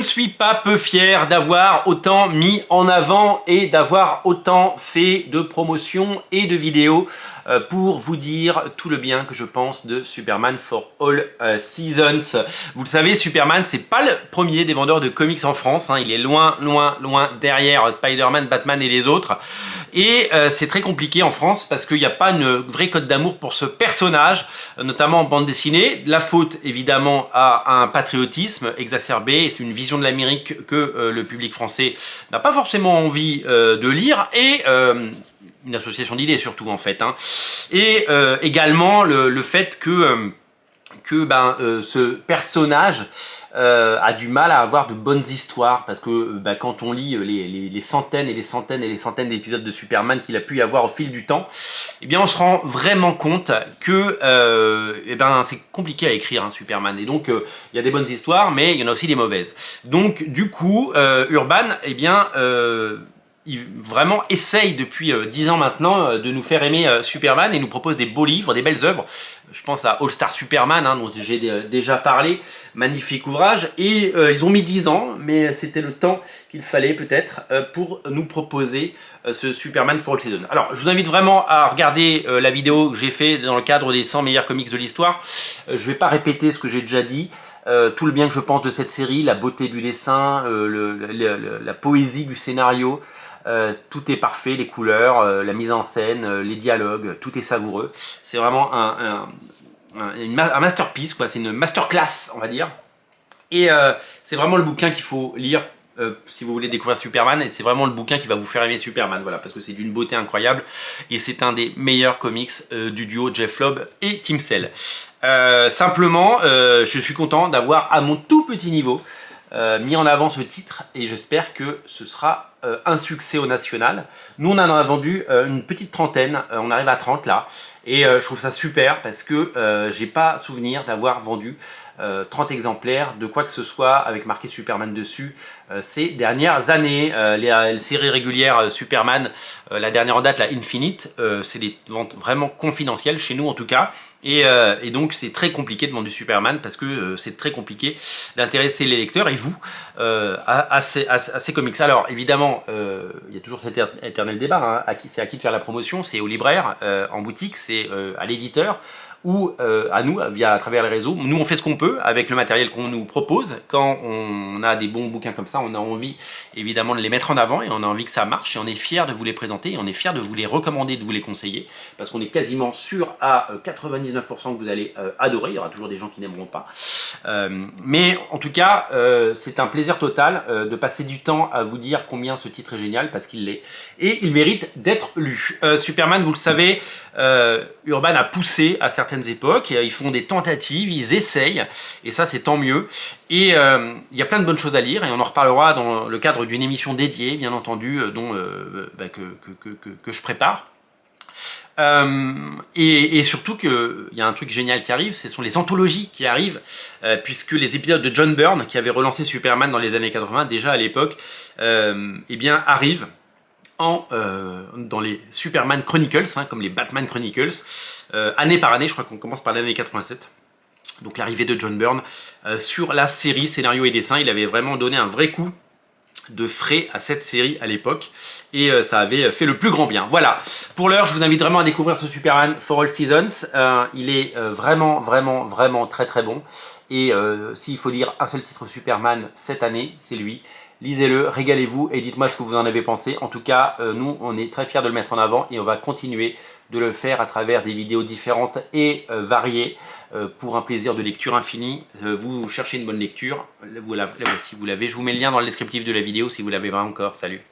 Je ne suis pas peu fier d'avoir autant mis en avant et d'avoir autant fait de promotions et de vidéos pour vous dire tout le bien que je pense de Superman for All Seasons. Vous le savez, Superman, c'est pas le premier des vendeurs de comics en France, hein. Il est loin, loin, loin derrière Spider-Man, Batman et les autres. Et c'est très compliqué en France parce qu'il n'y a pas une vraie cote d'amour pour ce personnage, notamment en bande dessinée. La faute évidemment à un patriotisme exacerbé, c'est une vision de l'Amérique que le public français n'a pas forcément envie de lire, et une association d'idées surtout en fait, hein. Et également le fait que ce personnage a du mal à avoir de bonnes histoires, parce que quand on lit les centaines et les centaines et les centaines d'épisodes de Superman qu'il a pu y avoir au fil du temps, eh bien on se rend vraiment compte que c'est compliqué à écrire, hein, Superman. Et donc il y a des bonnes histoires, mais il y en a aussi des mauvaises. Donc du coup, Urban, il vraiment essaye depuis 10 ans maintenant de nous faire aimer Superman et nous propose des beaux livres, des belles œuvres. Je pense à All Star Superman, hein, dont j'ai déjà parlé, magnifique ouvrage. Et ils ont mis 10 ans, mais c'était le temps qu'il fallait peut-être pour nous proposer ce Superman for All Seasons. Alors, je vous invite vraiment à regarder la vidéo que j'ai fait dans le cadre des 100 meilleurs comics de l'histoire. Je ne vais pas répéter ce que j'ai déjà dit. Tout le bien que je pense de cette série, la beauté du dessin, la poésie du scénario, tout est parfait, les couleurs, la mise en scène, les dialogues, tout est savoureux. C'est vraiment un masterpiece, quoi. C'est une masterclass, on va dire. Et c'est vraiment le bouquin qu'il faut lire si vous voulez découvrir Superman, et c'est vraiment le bouquin qui va vous faire aimer Superman, voilà, parce que c'est d'une beauté incroyable et c'est un des meilleurs comics du duo Jeff Loeb et Tim Sale. Simplement, je suis content d'avoir à mon tout petit niveau mis en avant ce titre, et j'espère que ce sera un succès au national. Nous on en a vendu une petite trentaine, on arrive à 30 là, et je trouve ça super parce que j'ai pas souvenir d'avoir vendu 30 exemplaires de quoi que ce soit avec marqué Superman dessus ces dernières années. Les séries régulières Superman, la dernière en date, la Infinite, c'est des ventes vraiment confidentielles chez nous en tout cas. Et donc c'est très compliqué de vendre du Superman parce que c'est très compliqué d'intéresser les lecteurs et vous à ces comics. Alors évidemment, il y a toujours cet éternel débat, hein, c'est à qui de faire la promotion, c'est au libraire, en boutique, c'est à l'éditeur, ou à nous à travers les réseaux. Nous on fait ce qu'on peut avec le matériel qu'on nous propose. Quand on a des bons bouquins comme ça, on a envie évidemment de les mettre en avant et on a envie que ça marche, et on est fiers de vous les présenter et on est fiers de vous les recommander, de vous les conseiller, parce qu'on est quasiment sûr à 99% que vous allez adorer. Il y aura toujours des gens qui n'aimeront pas, mais en tout cas c'est un plaisir total de passer du temps à vous dire combien ce titre est génial, parce qu'il l'est et il mérite d'être lu. Superman, vous le savez, Urban a poussé à certaines époques, ils font des tentatives, ils essayent, et ça c'est tant mieux. Et il y a plein de bonnes choses à lire, et on en reparlera dans le cadre d'une émission dédiée, bien entendu, que je prépare. Et surtout qu'il y a un truc génial qui arrive, ce sont les anthologies qui arrivent, puisque les épisodes de John Byrne, qui avait relancé Superman dans les années 80, déjà à l'époque, eh bien arrivent dans les Superman Chronicles, hein, comme les Batman Chronicles, année par année. Je crois qu'on commence par l'année 87. Donc l'arrivée de John Byrne sur la série, scénario et dessin, il avait vraiment donné un vrai coup de frais à cette série à l'époque, et ça avait fait le plus grand bien. Voilà, pour l'heure je vous invite vraiment à découvrir ce Superman for All Seasons. Il est vraiment très très bon, et s'il faut lire un seul titre Superman cette année, c'est lui. Lisez-le, régalez-vous et dites-moi ce que vous en avez pensé. En tout cas, nous, on est très fiers de le mettre en avant, et on va continuer de le faire à travers des vidéos différentes et variées pour un plaisir de lecture infini. Vous cherchez une bonne lecture, si vous l'avez, je vous mets le lien dans le descriptif de la vidéo si vous l'avez pas encore. Salut!